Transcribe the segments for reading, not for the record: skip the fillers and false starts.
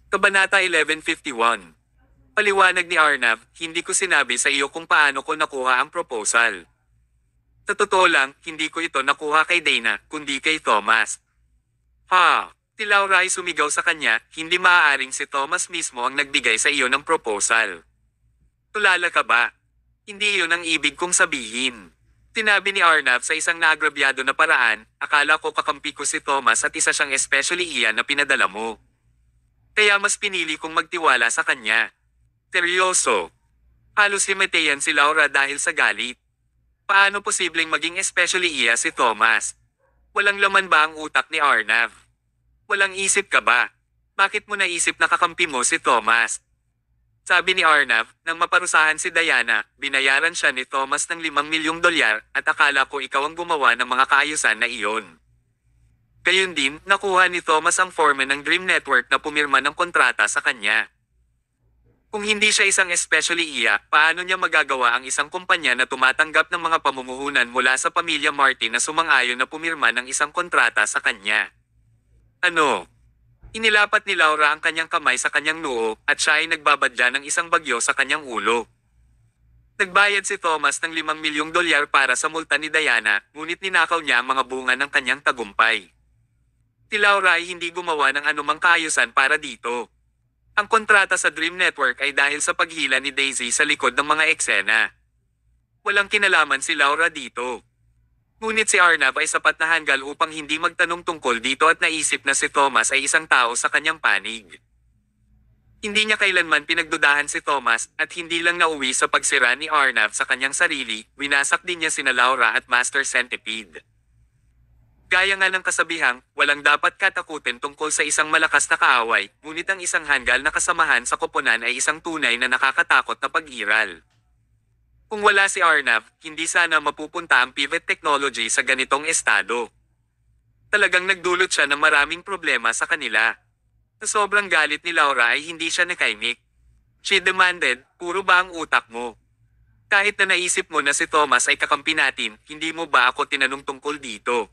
Kabanata 1151. Paliwanag ni Arnav, hindi ko sinabi sa iyo kung paano ko nakuha ang proposal. Sa totoo lang, hindi ko ito nakuha kay Dana, kundi kay Thomas. Ha! Si Laura ay sumigaw sa kanya, hindi maaaring si Thomas mismo ang nagbigay sa iyo ng proposal. Tulala ka ba? Hindi iyon ang ibig kong sabihin. Sinabi ni Arnav sa isang naagrabyado na paraan, akala ko kakampi ko si Thomas at isa siyang especially iyan na pinadala mo. Kaya mas pinili kong magtiwala sa kanya. Seryoso. Halos himatayan si Laura dahil sa galit. Paano posibleng maging especially iya si Thomas? Walang laman ba ang utak ni Arnav? Walang isip ka ba? Bakit mo naisip na kakampi mo si Thomas? Sabi ni Arnav, nang maparusahan si Diana, binayaran siya ni Thomas ng $5,000,000 at akala ko ikaw ang gumawa ng mga kaayusan na iyon. Gayun din, nakuha ni Thomas ang foreman ng Dream Network na pumirma ng kontrata sa kanya. Kung hindi siya isang especially iya, paano niya magagawa ang isang kumpanya na tumatanggap ng mga pamumuhunan mula sa pamilya Martin na sumang-ayon na pumirma ng isang kontrata sa kanya? Ano? Inilapat ni Laura ang kanyang kamay sa kanyang noo at siya ay nagbabadya ng isang bagyo sa kanyang ulo. Nagbayad si Thomas ng $5,000,000 para sa multa ni Diana, ngunit ninakaw niya ang mga bunga ng kanyang tagumpay. Si Laura ay hindi gumawa ng anumang kaayusan para dito. Ang kontrata sa Dream Network ay dahil sa paghila ni Daisy sa likod ng mga eksena. Walang kinalaman si Laura dito. Ngunit si Arnav ay sapat na hanggal upang hindi magtanong tungkol dito at naisip na si Thomas ay isang tao sa kanyang panig. Hindi niya kailanman pinagdudahan si Thomas at hindi lang nauwi sa pagsira ni Arnav sa kanyang sarili, winasak din niya sina Laura at Master Centipede. Gaya nga ng kasabihang, walang dapat katakutin tungkol sa isang malakas na kaaway, ngunit ang isang hanggal na kasamahan sa koponan ay isang tunay na nakakatakot na pag-iral. Kung wala si Arnav, hindi sana mapupunta ang pivot technology sa ganitong estado. Talagang nagdulot siya ng maraming problema sa kanila. Sa sobrang galit ni Laura ay hindi siya nakaimik. She demanded, puro ba ang utak mo? Kahit na naisip mo na si Thomas ay kakampi natin, hindi mo ba ako tinanong tungkol dito?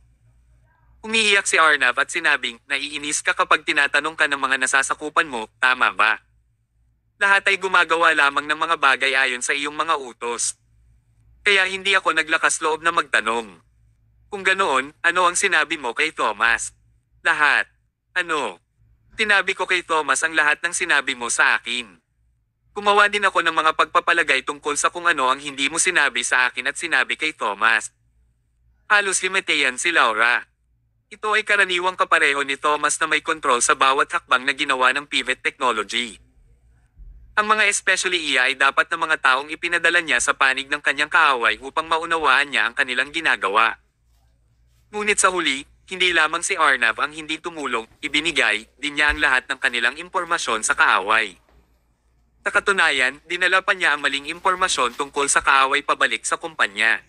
Umiiyak si Arnav at sinabing, naiinis ka kapag tinatanong ka ng mga nasasakupan mo, tama ba? Lahat ay gumagawa lamang ng mga bagay ayon sa iyong mga utos. Kaya hindi ako naglakas loob na magtanong. Kung ganoon, ano ang sinabi mo kay Thomas? Lahat. Ano? Sinabi ko kay Thomas ang lahat ng sinabi mo sa akin. Gumawa din ako ng mga pagpapalagay tungkol sa kung ano ang hindi mo sinabi sa akin at sinabi kay Thomas. Halos himatayan si Laura. Ito ay karaniwang kapareho ni Thomas na may kontrol sa bawat hakbang na ginawa ng pivot technology. Ang mga especially iya ay dapat na mga taong ipinadala niya sa panig ng kanyang kaaway upang maunawaan niya ang kanilang ginagawa. Ngunit sa huli, hindi lamang si Arnav ang hindi tumulong, ibinigay din niya ang lahat ng kanilang impormasyon sa kaaway. Sa katunayan, dinala pa niya ang maling impormasyon tungkol sa kaaway pabalik sa kumpanya.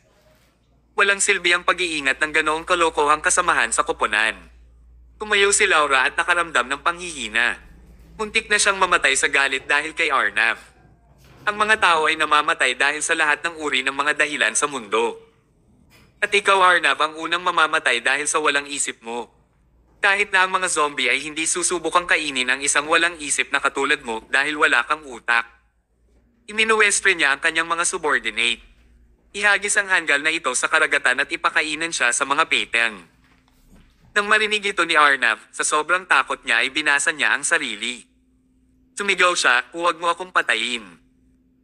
Walang silbi ang pag-iingat ng ganoong kalokohang kasamahan sa koponan. Tumayo si Laura at nakaramdam ng panghihina. Muntik na siyang mamatay sa galit dahil kay Arnav. Ang mga tao ay namamatay dahil sa lahat ng uri ng mga dahilan sa mundo. At ikaw Arnav ang unang mamamatay dahil sa walang isip mo. Kahit na ang mga zombie ay hindi susubukang kainin ang isang walang isip na katulad mo dahil wala kang utak. Iminuwestre niya ang kanyang mga subordinate. Ihagis ang hanggal na ito sa karagatan at ipakainan siya sa mga peteng. Nang marinig ito ni Arnav, sa sobrang takot niya ay binasa niya ang sarili. Sumigaw siya, huwag mo akong patayin.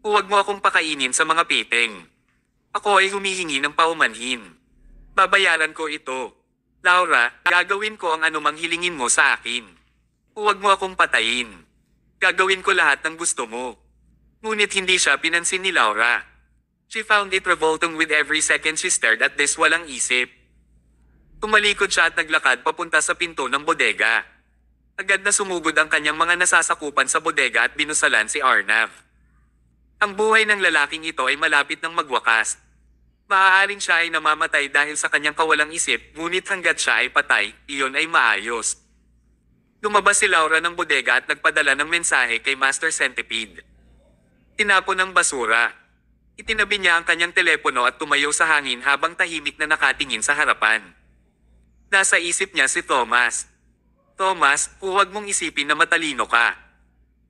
Huwag mo akong pakainin sa mga peteng. Ako ay humihingi ng paumanhin. Babayaran ko ito. Laura, gagawin ko ang anumang hilingin mo sa akin. Huwag mo akong patayin. Gagawin ko lahat ng gusto mo. Ngunit hindi siya pinansin ni Laura. She found it revolting with every second she stared at this walang isip. Tumalikod siya at naglakad papunta sa pinto ng bodega. Agad na sumugod ang kanyang mga nasasakupan sa bodega at binusalan si Arnav. Ang buhay ng lalaking ito ay malapit ng magwakas. Maaaring siya ay namamatay dahil sa kanyang kawalang isip, ngunit hanggat siya ay patay, iyon ay maayos. Lumabas si Laura ng bodega at nagpadala ng mensahe kay Master Centipede. Tinapon ng basura. Itinabi niya ang kanyang telepono at tumayo sa hangin habang tahimik na nakatingin sa harapan. Nasa isip niya si Thomas. Thomas, huwag mong isipin na matalino ka.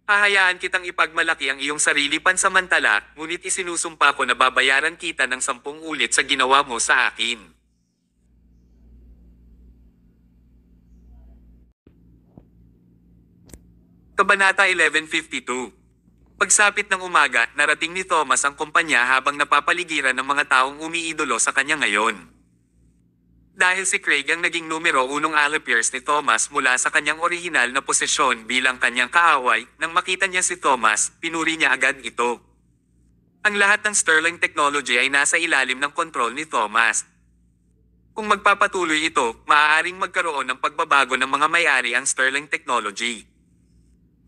Hahayaan kitang ipagmalaki ang iyong sarili pansamantala, ngunit isinusumpa ko na babayaran kita ng 10 ulit sa ginawa mo sa akin. Kabanata 1152. Pagsapit ng umaga, narating ni Thomas ang kumpanya habang napapaligiran ng mga taong umiidolo sa kanya ngayon. Dahil si Craig ang naging numero unong allipiers ni Thomas mula sa kanyang orihinal na posisyon bilang kanyang kaaway, nang makita niya si Thomas, pinuri niya agad ito. Ang lahat ng Sterling Technology ay nasa ilalim ng kontrol ni Thomas. Kung magpapatuloy ito, maaaring magkaroon ng pagbabago ng mga may-ari ang Sterling Technology.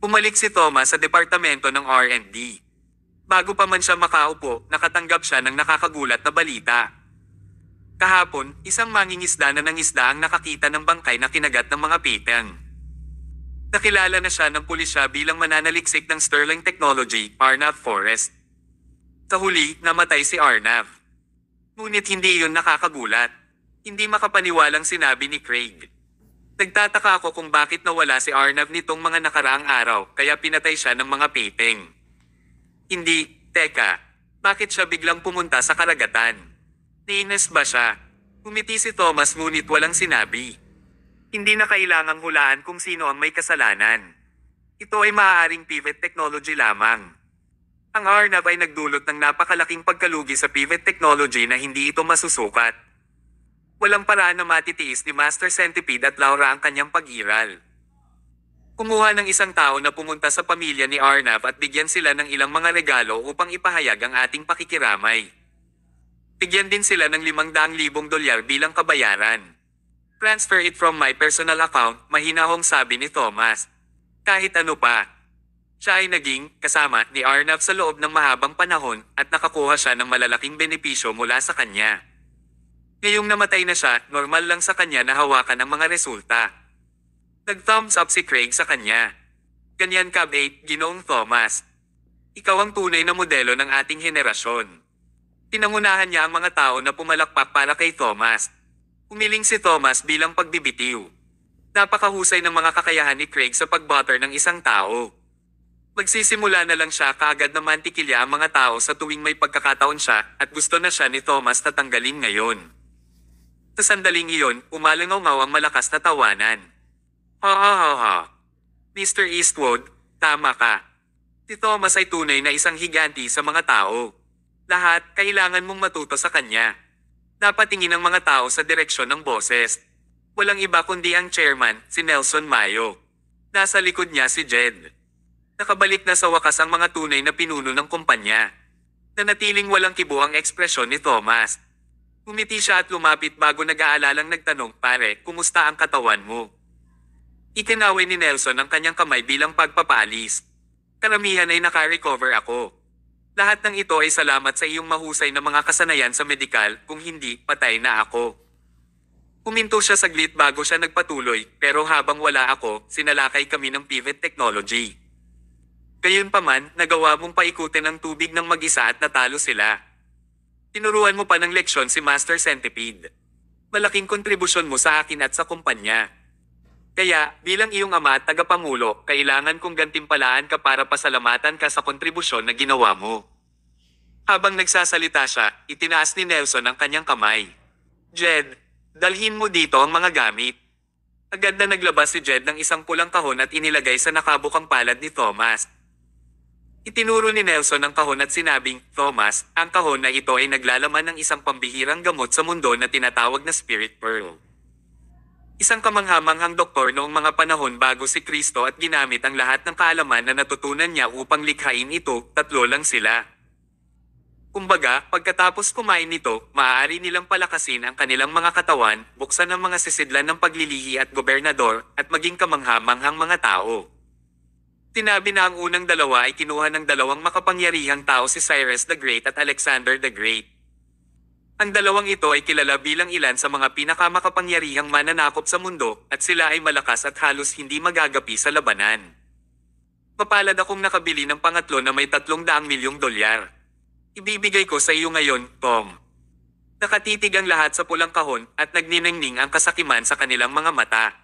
Bumalik si Thomas sa departamento ng R&D. Bago pa man siya makaupo, nakatanggap siya ng nakakagulat na balita. Kahapon, isang mangingisda na nangisda ang nakakita ng bangkay na kinagat ng mga pitang. Nakilala na siya ng pulisya bilang mananaliksik ng Sterling Technology, Arnav Forrest. Sa huli, namatay si Arnav. Ngunit hindi iyon nakakagulat. Hindi makapaniwalang sinabi ni Craig. Nagtataka ako kung bakit nawala si Arnav nitong mga nakaraang araw, kaya pinatay siya ng mga piteng. Hindi, teka, bakit siya biglang pumunta sa karagatan? Nainis ba siya? Umiti si Thomas ngunit walang sinabi. Hindi na kailangang hulaan kung sino ang may kasalanan. Ito ay maaaring pivot technology lamang. Ang Arnav ay nagdulot ng napakalaking pagkalugi sa pivot technology na hindi ito masusukat. Walang paraan na matitiis ni Master Centipede at Laura ang kanyang pag-iral. Kumuha ng isang tao na pumunta sa pamilya ni Arnav at bigyan sila ng ilang mga regalo upang ipahayag ang ating pakikiramay. Bigyan din sila ng $500,000 bilang kabayaran. Transfer it from my personal account, mahinahong sabi ni Thomas. Kahit ano pa. Siya ay naging kasama ni Arnav sa loob ng mahabang panahon at nakakuha siya ng malalaking benepisyo mula sa kanya. Ngayong namatay na siya, normal lang sa kanya na hawakan ang mga resulta. Nag-thumbs up si Craig sa kanya. Ganyan ka, 8, Ginoong Thomas. Ikaw ang tunay na modelo ng ating henerasyon. Tinangunahan niya ang mga tao na pumalakpak para kay Thomas. Umiling si Thomas bilang pagbibitiw. Napakahusay ng mga kakayahan ni Craig sa pag-butter ng isang tao. Magsisimula na lang siya kaagad na mantikilya ang mga tao sa tuwing may pagkakataon siya at gusto na siya ni Thomas na tanggalin ngayon. Sa sandaling iyon, umalangaw ang malakas na tawanan. Ha ha ha ha. Mr. Eastwood, tama ka. Si Thomas ay tunay na isang higanti sa mga tao. Lahat, kailangan mong matuto sa kanya. Napatingin ang mga tao sa direksyon ng boses. Walang iba kundi ang chairman, si Nelson Mayo. Nasa likod niya si Jed. Nakabalik na sa wakas ang mga tunay na pinuno ng kumpanya. Nanatiling walang kibo ang ekspresyon ni Thomas. Umiti siya at lumapit bago nag-aalalang nagtanong, pare, kumusta ang katawan mo? Itinaway ni Nelson ang kanyang kamay bilang pagpapaalis. Karamihan ay naka-recover ako. Lahat ng ito ay salamat sa iyong mahusay na mga kasanayan sa medikal, kung hindi, patay na ako. Huminto siya saglit bago siya nagpatuloy, pero habang wala ako, sinalakay kami ng pivot technology. Gayunpaman, nagawa mong paikutin ang tubig ng mag-isa at natalo sila. Tinuruan mo pa ng leksyon si Master Centipede. Malaking kontribusyon mo sa akin at sa kumpanya. Kaya, bilang iyong ama at tagapangulo, kailangan kong gantimpalaan ka para pasalamatan ka sa kontribusyon na ginawa mo. Habang nagsasalita siya, itinaas ni Nelson ang kanyang kamay. Jed, dalhin mo dito ang mga gamit. Agad na naglabas si Jed ng isang pulang kahon at inilagay sa nakabukang palad ni Thomas. Itinuro ni Nelson ang kahon at sinabing, Thomas, ang kahon na ito ay naglalaman ng isang pambihirang gamot sa mundo na tinatawag na Spirit Pearl. Isang kamanghamanghang doktor noong mga panahon bago si Kristo at ginamit ang lahat ng kaalaman na natutunan niya upang likhain ito, 3 lang sila. Kumbaga, pagkatapos kumain nito, maaari nilang palakasin ang kanilang mga katawan, buksan ang mga sisidlan ng paglilihi at gobernador, at maging kamanghamanghang mga tao. Tinabi na ang unang dalawa ay kinuha ng 2 makapangyarihang tao si Cyrus the Great at Alexander the Great. Ang 2 ito ay kilala bilang ilan sa mga pinakamakapangyarihang mananakop sa mundo at sila ay malakas at halos hindi magagapi sa labanan. Mapalad akong nakabili ng pangatlo na may $300 milyong. Ibibigay ko sa iyo ngayon, Tom. Nakatitig ang lahat sa pulang kahon at nagniningning ang kasakiman sa kanilang mga mata.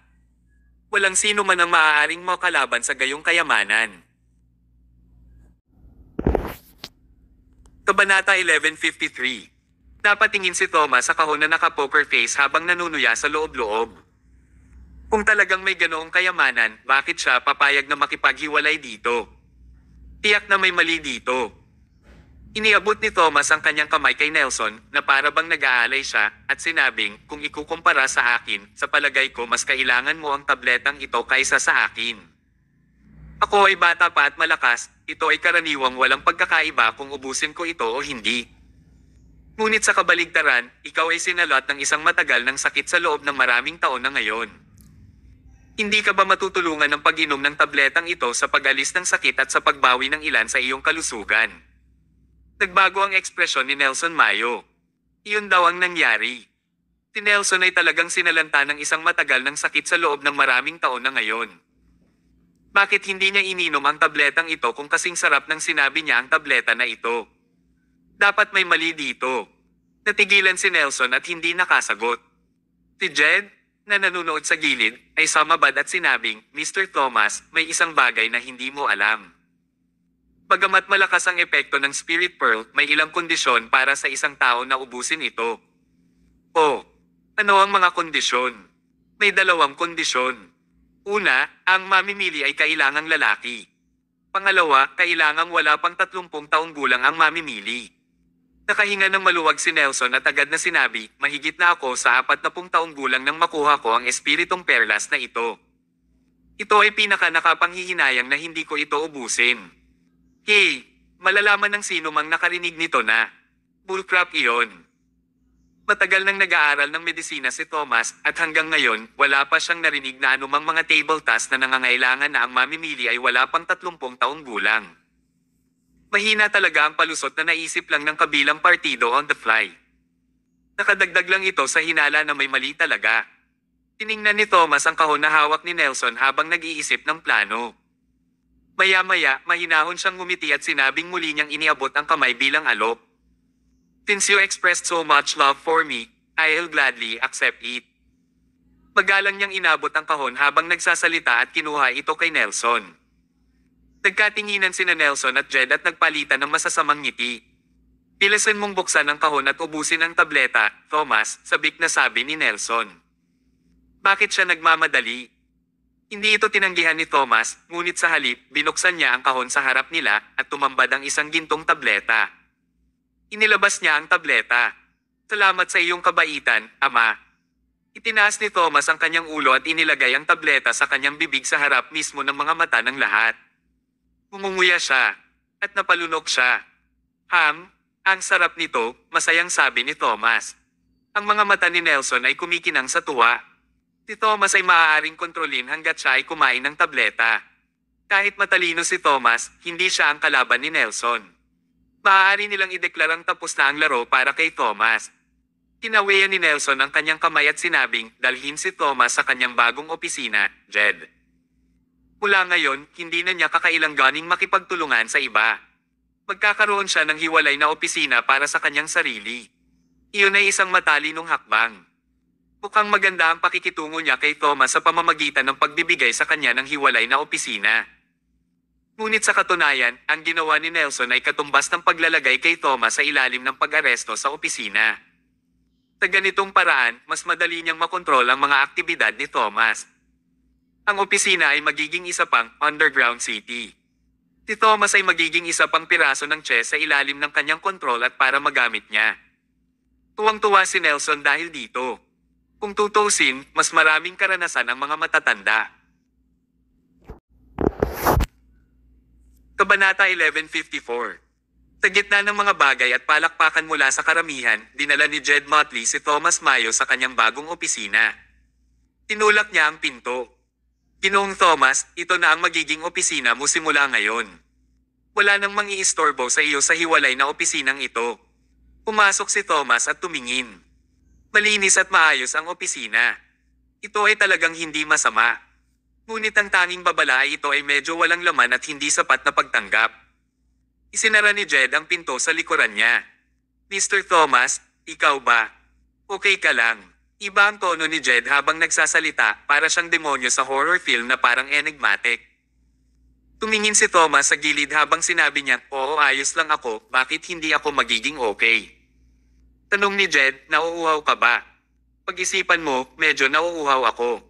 Walang sino man ang maaaring makalaban sa gayong kayamanan. Kabanata 1153. Napatingin si Thomas sa kahon na naka-poker face habang nanunuya sa loob-loob. Kung talagang may ganoong kayamanan, bakit siya papayag na makipaghiwalay dito? Tiyak na may mali dito. Iniabot ni Thomas ang kanyang kamay kay Nelson na para bang nag-aalay siya at sinabing, kung ikukumpara sa akin, sa palagay ko mas kailangan mo ang tabletang ito kaysa sa akin. Ako ay bata pa at malakas, ito ay karaniwang walang pagkakaiba kung ubusin ko ito o hindi. Ngunit sa kabaligtaran, ikaw ay sinalot ng isang matagal ng sakit sa loob ng maraming taon na ngayon. Hindi ka ba matutulungan ng pag-inom ng tabletang ito sa pag-alis ng sakit at sa pagbawi ng ilan sa iyong kalusugan? Nagbago ang ekspresyon ni Nelson Mayo. Iyon daw ang nangyari. Si Nelson ay talagang sinalanta ng isang matagal ng sakit sa loob ng maraming taon na ngayon. Bakit hindi niya ininom ang tabletang ito kung kasing sarap ng sinabi niya ang tableta na ito? Dapat may mali dito. Natigilan si Nelson at hindi nakasagot. Si Jed, na nanunood sa gilid, ay sumabad at sinabing, Mr. Thomas, may isang bagay na hindi mo alam. Bagamat malakas ang epekto ng Spirit Pearl, may ilang kondisyon para sa isang tao na ubusin ito. Oh, ano ang mga kondisyon? May 2 kondisyon. Una, ang mamimili ay kailangang lalaki. Pangalawa, kailangang wala pang 30 taong gulang ang mamimili. Nakahinga ng maluwag si Nelson at agad na sinabi, mahigit na ako sa 40 taong gulang nang makuha ko ang Espiritong Perlas na ito. Ito ay pinaka-nakapanghihinayang na hindi ko ito ubusin. Hey, malalaman ng sino mang nakarinig nito na bullcrap iyon. Matagal nang nag-aaral ng medisina si Thomas at hanggang ngayon wala pa siyang narinig na anumang mga table task na nangangailangan na ang mamimili ay wala pang 30 taong gulang. Mahina talaga ang palusot na naisip lang ng kabilang partido on the fly. Nakadagdag lang ito sa hinala na may mali talaga. Tiningnan ni Thomas ang kahon na hawak ni Nelson habang nag-iisip ng plano. Maya-maya, mahinahon siyang ngumiti at sinabing muli niyang iniabot ang kamay bilang alok. Since you expressed so much love for me, I'll gladly accept it. Magalang niyang inabot ang kahon habang nagsasalita at kinuha ito kay Nelson. Nagkatinginan sina Nelson at Jed at nagpalitan ng masasamang ngiti. Pilasan mong buksan ang kahon at ubusin ang tableta, Thomas, sabik na sabi ni Nelson. Bakit siya nagmamadali? Hindi ito tinanggihan ni Thomas, ngunit sa halip, binuksan niya ang kahon sa harap nila at tumambad ang isang gintong tableta. Inilabas niya ang tableta. Salamat sa iyong kabaitan, Ama. Itinaas ni Thomas ang kanyang ulo at inilagay ang tableta sa kanyang bibig sa harap mismo ng mga mata ng lahat. Mumunguya siya, at napalunok siya. Ang sarap nito, masayang sabi ni Thomas. Ang mga mata ni Nelson ay kumikinang sa tuwa. Si Thomas ay maaaring kontrolin hanggat siya ay kumain ng tableta. Kahit matalino si Thomas, hindi siya ang kalaban ni Nelson. Maaari nilang ideklarang tapos na ang laro para kay Thomas. Tinawian ni Nelson ang kanyang kamay at sinabing, dalhin si Thomas sa kanyang bagong opisina, Jed. Mula ngayon, hindi na niya kakailanganing makipagtulungan sa iba. Magkakaroon siya ng hiwalay na opisina para sa kanyang sarili. Iyon ay isang matalinong hakbang. Mukhang maganda ang pakikitungo niya kay Thomas sa pamamagitan ng pagbibigay sa kanya ng hiwalay na opisina. Ngunit sa katunayan, ang ginawa ni Nelson ay katumbas ng paglalagay kay Thomas sa ilalim ng pag-aresto sa opisina. Sa ganitong paraan, mas madali niyang makontrol ang mga aktibidad ni Thomas. Ang opisina ay magiging isa pang underground city. Si Thomas ay magiging isa pang piraso ng chess sa ilalim ng kanyang kontrol at para magamit niya. Tuwang-tuwa si Nelson dahil dito. Kung tutusin, mas maraming karanasan ang mga matatanda. Kabanata 1154. Sa gitna ng mga bagay at palakpakan mula sa karamihan, dinala ni Jed Motley si Thomas Mayo sa kanyang bagong opisina. Tinulak niya ang pinto. Ginoong Thomas, ito na ang magiging opisina mo simula ngayon. Wala nang mang-iistorbo sa iyo sa hiwalay na opisinang ito. Pumasok si Thomas at tumingin. Malinis at maayos ang opisina. Ito ay talagang hindi masama. Ngunit ang tanging babala ay ito ay medyo walang laman at hindi sapat na pagtanggap. Isinara ni Jed ang pinto sa likuran niya. Mr. Thomas, ikaw ba? Okay ka lang. Iba ang tono ni Jed habang nagsasalita para siyang demonyo sa horror film na parang enigmatic. Tumingin si Thomas sa gilid habang sinabi niya, oo ayos lang ako, bakit hindi ako magiging okay? Tanong ni Jed, nauuhaw ka ba? Pag-isipan mo, medyo nauuhaw ako.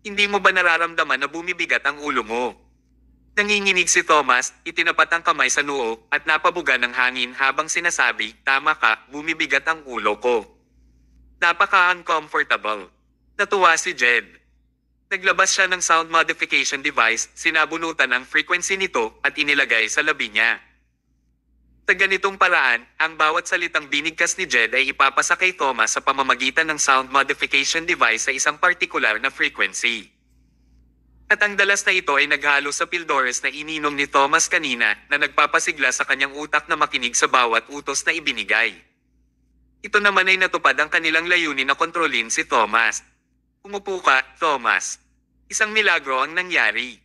Hindi mo ba nararamdaman na bumibigat ang ulo mo? Nanginginig si Thomas, itinapat ang kamay sa noo at napabuga ng hangin habang sinasabi, tama ka, bumibigat ang ulo ko. Napaka-uncomfortable. Natuwa si Jed. Naglabas siya ng sound modification device, sinabunutan ang frequency nito at inilagay sa labi niya. Sa ganitong paraan, ang bawat salitang binigkas ni Jed ay ipapasa kay Thomas sa pamamagitan ng sound modification device sa isang partikular na frequency. At ang dalas na ito ay naghalo sa pildores na ininom ni Thomas kanina na nagpapasigla sa kanyang utak na makinig sa bawat utos na ibinigay. Ito naman ay natupad ang kanilang layunin na kontrolin si Thomas. Umupo ka, Thomas. Isang milagro ang nangyari.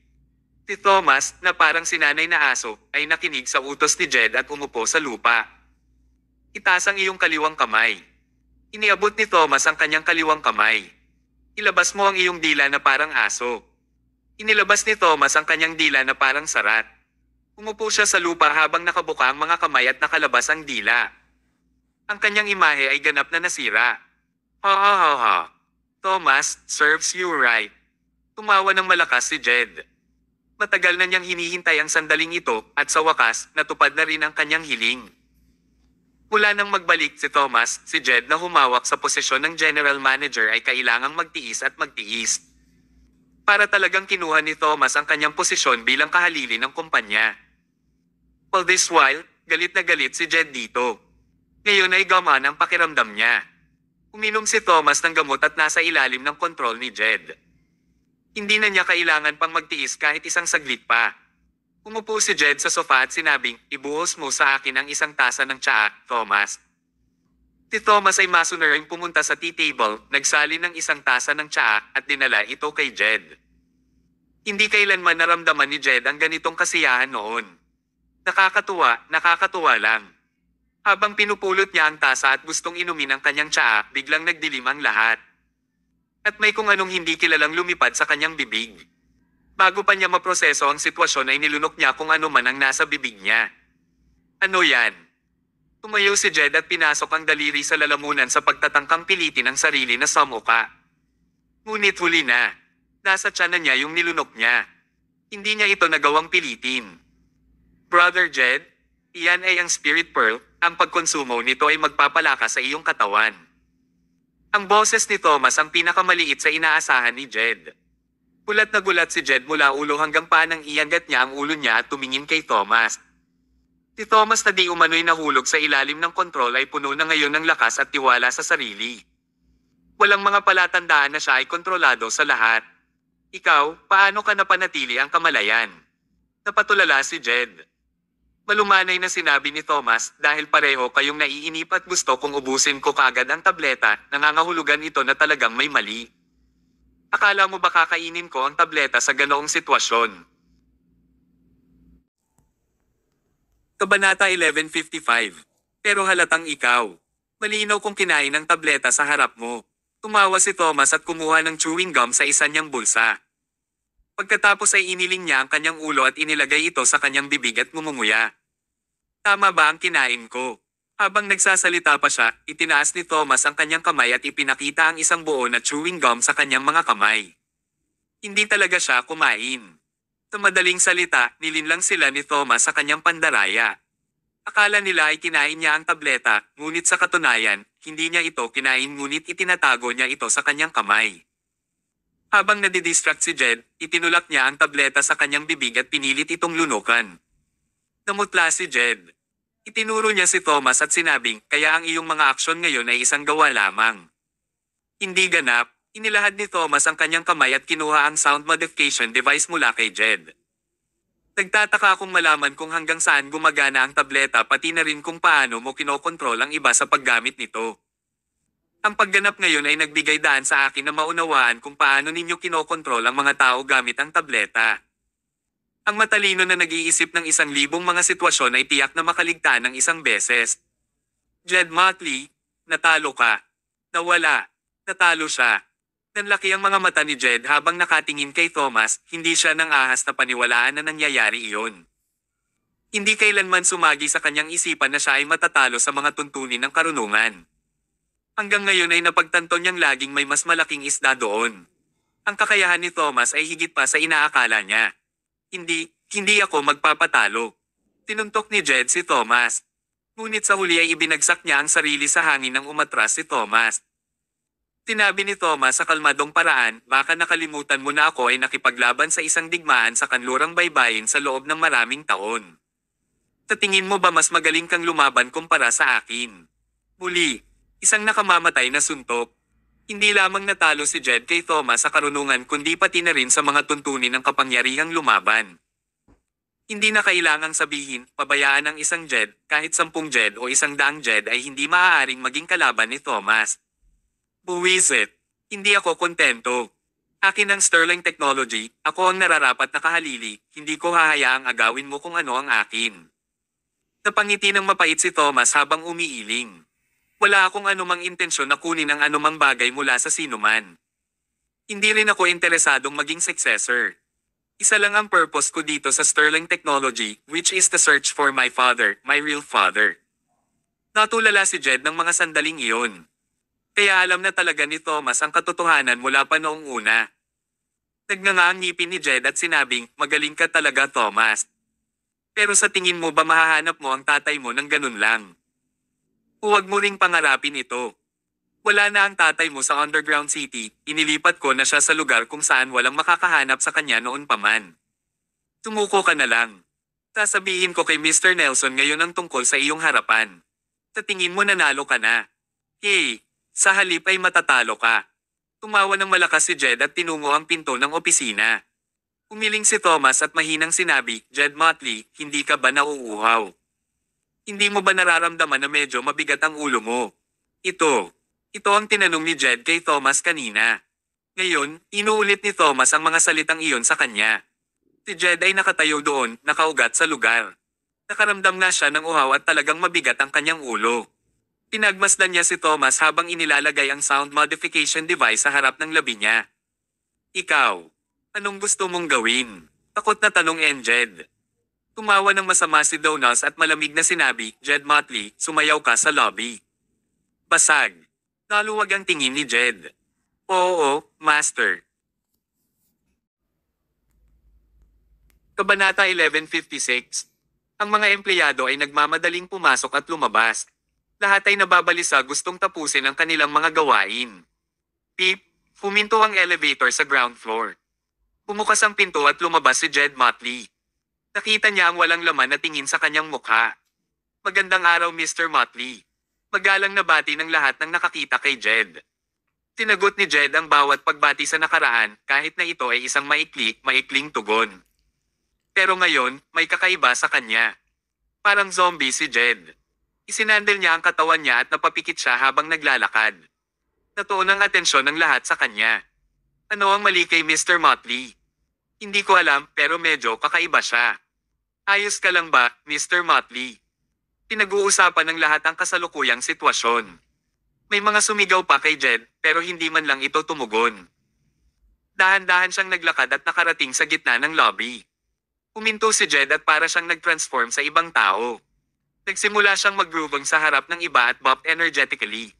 Si Thomas, na parang sinanay na aso, ay nakinig sa utos ni Jed at umupo sa lupa. Itaas ang iyong kaliwang kamay. Iniabot ni Thomas ang kanyang kaliwang kamay. Ilabas mo ang iyong dila na parang aso. Inilabas ni Thomas ang kanyang dila na parang sarat. Umupo siya sa lupa habang nakabuka ang mga kamay at nakalabas ang dila. Ang kanyang imahe ay ganap na nasira. Ha ha ha ha. Thomas, serves you right. Tumawa ng malakas si Jed. Matagal na niyang hinihintay ang sandaling ito at sa wakas, natupad na rin ang kanyang hiling. Mula nang magbalik si Thomas, si Jed na humawak sa posisyon ng general manager ay kailangang magtiis at magtiis. Para talagang kinuha ni Thomas ang kanyang posisyon bilang kahalili ng kumpanya. All this while, galit na galit si Jed dito. Ngayon ay gamaan ang pakiramdam niya. Uminom si Thomas ng gamot at nasa ilalim ng kontrol ni Jed. Hindi na niya kailangan pang magtiis kahit isang saglit pa. Umupo si Jed sa sofa at sinabing, ibuhos mo sa akin ang isang tasa ng tsaa, Thomas. Si Thomas ay masunaring pumunta sa tea table, nagsali ng isang tasa ng tsaa at dinala ito kay Jed. Hindi kailanman naramdaman ni Jed ang ganitong kasiyahan noon. Nakakatuwa lang. Habang pinupulot niya ang tasa at gustong inumin ang kanyang tsaa, biglang nagdilim ang lahat. At may kung anong hindi kilalang lumipad sa kanyang bibig. Bago pa niya maproseso ang sitwasyon ay nilunok niya kung ano man ang nasa bibig niya. Ano yan? Tumayo si Jed at pinasok ang daliri sa lalamunan sa pagtatangkang pilitin ang sarili na samuka. Ngunit huli na. Nasa tiyan na niya yung nilunok niya. Hindi niya ito nagawang pilitin. Brother Jed, iyan ay ang spirit pearl, ang pagkonsumo nito ay magpapalakas sa iyong katawan. Ang boses ni Thomas ang pinakamaliit sa inaasahan ni Jed. Gulat na gulat si Jed mula ulo hanggang paa nang iangat niya ang ulo niya at tumingin kay Thomas. Si Thomas na di umano'y nahulog sa ilalim ng kontrol ay puno na ngayon ng lakas at tiwala sa sarili. Walang mga palatandaan na siya ay kontrolado sa lahat. Ikaw, paano ka napanatili ang kamalayan? Napatulala si Jed. Malumanay na sinabi ni Thomas, dahil pareho kayong naiinip at gusto kong ubusin ko kaagad ang tableta, nangangahulugan ito na talagang may mali. Akala mo ba kakainin ko ang tableta sa ganoong sitwasyon? Kabanata 1155. Pero halatang ikaw. Malinaw kong kinain ang tableta sa harap mo. Tumawa si Thomas at kumuha ng chewing gum sa isa niyang bulsa. Pagkatapos ay iniling niya ang kanyang ulo at inilagay ito sa kanyang bibig at ngumunguya. Tama ba ang kinain ko? Habang nagsasalita pa siya, itinaas ni Thomas ang kanyang kamay at ipinakita ang isang buo na chewing gum sa kanyang mga kamay. Hindi talaga siya kumain. Sa madaling salita, nilinlang sila ni Thomas sa kanyang pandaraya. Akala nila ay kinain niya ang tableta, ngunit sa katunayan, hindi niya ito kinain ngunit itinatago niya ito sa kanyang kamay. Habang nadidistract si Jed, itinulak niya ang tableta sa kanyang bibig at pinilit itong lunukan. Namutla si Jed. Itinuro niya si Thomas at sinabing, kaya ang iyong mga aksyon ngayon ay isang gawa lamang. Hindi ganap, inilahad ni Thomas ang kanyang kamay at kinuha ang sound modification device mula kay Jed. Nagtataka akong malaman kung hanggang saan gumagana ang tableta pati na rin kung paano mo kinokontrol ang iba sa paggamit nito. Ang pagganap ngayon ay nagbigay daan sa akin na maunawaan kung paano ninyo kinokontrol ang mga tao gamit ang tableta. Ang matalino na nag-iisip ng 1,000 mga sitwasyon ay tiyak na makaligtaan ng isang beses. Jed Motley, natalo ka. Nawala. Natalo siya. Nanlaki ang mga mata ni Jed habang nakatingin kay Thomas, hindi siya nang ahas na paniwalaan na nangyayari iyon. Hindi kailanman sumagi sa kanyang isipan na siya ay matatalo sa mga tuntunin ng karunungan. Hanggang ngayon ay napagtanto niyang laging may mas malaking isda doon. Ang kakayahan ni Thomas ay higit pa sa inaakala niya. Hindi ako magpapatalo. Tinuntok ni Jed si Thomas. Ngunit sa huli ay ibinagsak niya ang sarili sa hangin nang umatras si Thomas. Tinabi ni Thomas sa kalmadong paraan, baka nakalimutan mo na ako ay nakipaglaban sa isang digmaan sa kanlurang baybayin sa loob ng maraming taon. Sa tingin mo ba mas magaling kang lumaban kumpara sa akin? Muli, isang nakamamatay na suntok. Hindi lamang natalo si Jed kay Thomas sa karunungan kundi pati na rin sa mga tuntunin ng kapangyarihang lumaban. Hindi na kailangang sabihin, pabayaan ang isang Jed, kahit 10 Jed o 100 Jed ay hindi maaaring maging kalaban ni Thomas. Buwisit. Hindi ako kontento. Akin ang Sterling Technology, ako ang nararapat na kahalili, hindi ko hahayaang agawin mo kung ano ang akin. Napangiti ng mapait si Thomas habang umiiling. Wala akong anumang intensyon na kunin ang anumang bagay mula sa sinuman. Hindi rin ako interesadong maging successor. Isa lang ang purpose ko dito sa Sterling Technology, which is the search for my father, my real father. Natulala si Jed ng mga sandaling iyon. Kaya alam na talaga ni Thomas ang katotohanan mula pa noong una. Nagnganga ang ngipin ni Jed at sinabing, magaling ka talaga Thomas. Pero sa tingin mo ba mahahanap mo ang tatay mo ng ganun lang? Huwag mo ring pangarapin ito. Wala na ang tatay mo sa underground city, inilipat ko na siya sa lugar kung saan walang makakahanap sa kanya noon pa man. Tumuko ka na lang. Sasabihin ko kay Mr. Nelson ngayon ang tungkol sa iyong harapan. Sa tingin mo nanalo ka na. Hey! Sa halip ay matatalo ka. Tumawa ng malakas si Jed at tinungo ang pinto ng opisina. Umiling si Thomas at mahinang sinabi, Jed Motley, hindi ka ba nauuhaw? Hindi mo ba nararamdaman na medyo mabigat ang ulo mo? Ito ang tinanong ni Jed kay Thomas kanina. Ngayon, inuulit ni Thomas ang mga salitang iyon sa kanya. Si Jed ay nakatayo doon, nakaugat sa lugar. Nakaramdam na siya ng uhaw at talagang mabigat ang kanyang ulo. Pinagmasdan niya si Thomas habang inilalagay ang sound modification device sa harap ng labi niya. Ikaw, anong gusto mong gawin? Takot na tanong ni Jed. Tumawa ng masama si Donald at malamig na sinabi, Jed Motley, sumayaw ka sa lobby. Basag. Naluwag ang tingin ni Jed. Oo, Master. Kabanata 1156. Ang mga empleyado ay nagmamadaling pumasok at lumabas. Lahat ay nababalisa gustong tapusin ang kanilang mga gawain. Pip, huminto ang elevator sa ground floor. Pumukas ang pinto at lumabas si Jed Motley. Nakita niya ang walang laman na tingin sa kanyang mukha. Magandang araw Mr. Motley. Magalang na bati ng lahat ng nakakita kay Jed. Tinagot ni Jed ang bawat pagbati sa nakaraan kahit na ito ay isang maikling tugon. Pero ngayon, may kakaiba sa kanya. Parang zombie si Jed. Isinandal niya ang katawan niya at napapikit siya habang naglalakad. Natuon ang atensyon ng lahat sa kanya. Ano ang mali kay Mr. Motley? Hindi ko alam pero medyo kakaiba siya. Ayos ka lang ba, Mr. Motley? Pinag-uusapan ng lahat ang kasalukuyang sitwasyon. May mga sumigaw pa kay Jed pero hindi man lang ito tumugon. Dahan-dahan siyang naglakad at nakarating sa gitna ng lobby. Uminto si Jed at para siyang nag-transform sa ibang tao. Nagsimula siyang mag-grooving sa harap ng iba at bop energetically.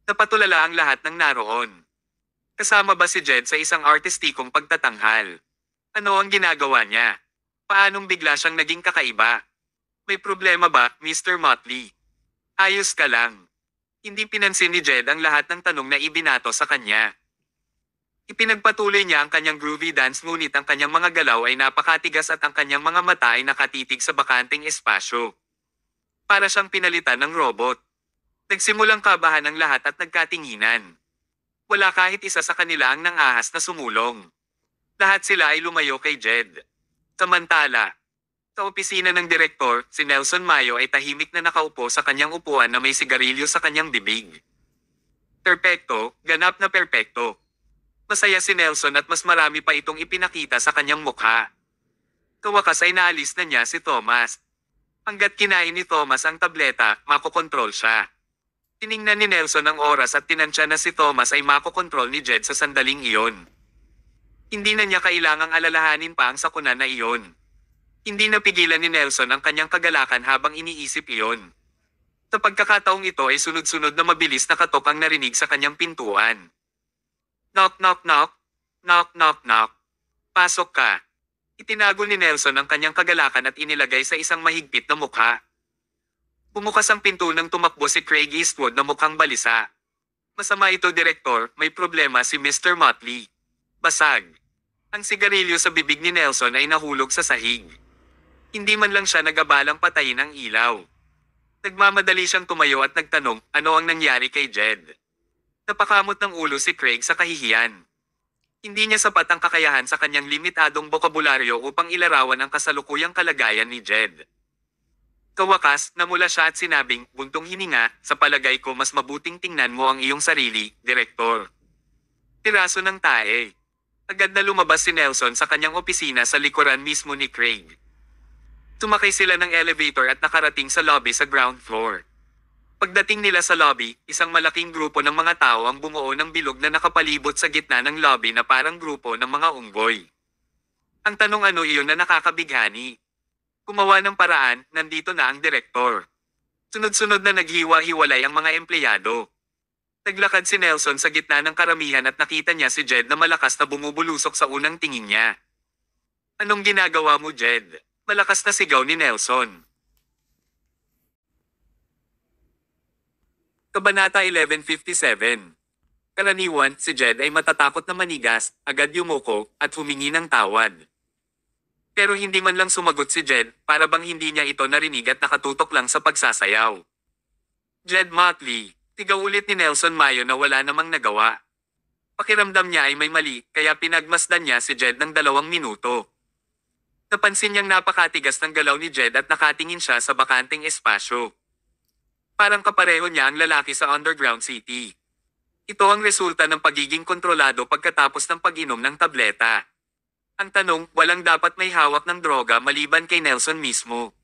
Napatulala ang lahat ng naroon. Kasama ba si Jed sa isang artistikong pagtatanghal? Ano ang ginagawa niya? Paanong bigla siyang naging kakaiba? May problema ba, Mr. Motley? Ayos ka lang. Hindi pinansin ni Jed ang lahat ng tanong na ibinato sa kanya. Ipinagpatuloy niya ang kanyang groovy dance ngunit ang kanyang mga galaw ay napakatigas at ang kanyang mga mata ay nakatitig sa bakanting espasyo. Para siyang pinalitan ng robot. Nagsimulang kabahan ang lahat at nagkatinginan. Wala kahit isa sa kanila ang nangahas na sumulong. Lahat sila ay lumayo kay Jed. Samantala, sa opisina ng direktor, si Nelson Mayo ay tahimik na nakaupo sa kanyang upuan na may sigarilyo sa kanyang bibig. Perpekto, ganap na perpekto. Masaya si Nelson at mas marami pa itong ipinakita sa kanyang mukha. Kawakas ay naalis na niya si Thomas. Hanggat kinain ni Thomas ang tableta, makokontrol siya. Tiningnan ni Nelson ang oras at tinansya na si Thomas ay makokontrol ni Jed sa sandaling iyon. Hindi na niya kailangang alalahanin pa ang sakuna na iyon. Hindi napigilan ni Nelson ang kanyang kagalakan habang iniisip iyon. Sa pagkakataong ito ay sunod-sunod na mabilis na katok ang narinig sa kanyang pintuan. Knock knock knock. Knock knock knock. Pasok ka. Itinago ni Nelson ang kanyang kagalakan at inilagay sa isang mahigpit na mukha. Bumukas ang pinto nang tumakbo si Craig Eastwood na mukhang balisa. Masama ito, Direktor, may problema si Mr. Motley. Basag. Ang sigarilyo sa bibig ni Nelson ay nahulog sa sahig. Hindi man lang siya nagabalang patayin ang ilaw. Nagmamadali siyang tumayo at nagtanong ano ang nangyari kay Jed. Napakamot ng ulo si Craig sa kahihiyan. Hindi niya sapat ang kakayahan sa kanyang limitadong bokabularyo upang ilarawan ang kasalukuyang kalagayan ni Jed. Kawakas, namula siya at sinabing, buntong hininga, sa palagay ko mas mabuting tingnan mo ang iyong sarili, Direktor. Piraso ng tae. Agad na lumabas si Nelson sa kanyang opisina sa likuran mismo ni Craig. Tumakay sila ng elevator at nakarating sa lobby sa ground floor. Pagdating nila sa lobby, isang malaking grupo ng mga tao ang bumuo ng bilog na nakapalibot sa gitna ng lobby na parang grupo ng mga unggoy. Ang tanong ano iyon na nakakabighani. Gumawa ng paraan, nandito na ang direktor. Sunod-sunod na naghiwa-hiwalay ang mga empleyado. Naglakad si Nelson sa gitna ng karamihan at nakita niya si Jed na malakas na bumubulusok sa unang tingin niya. Anong ginagawa mo, Jed? Malakas na sigaw ni Nelson. Kabanata 1157. Karaniwan, si Jed ay matatakot na manigas, agad yumuko, at humingi ng tawad. Pero hindi man lang sumagot si Jed, para bang hindi niya ito narinig at nakatutok lang sa pagsasayaw. Jed Motley, tigaw ulit ni Nelson Mayo na wala namang nagawa. Pakiramdam niya ay may mali, kaya pinagmasdan niya si Jed ng 2 minuto. Napansin niyang napakatigas ng galaw ni Jed at nakatingin siya sa bakanteng espasyo. Parang kapareho niya ang lalaki sa Underground City. Ito ang resulta ng pagiging kontrolado pagkatapos ng pag-inom ng tableta. Ang tanong, walang dapat may hawak ng droga maliban kay Nelson mismo.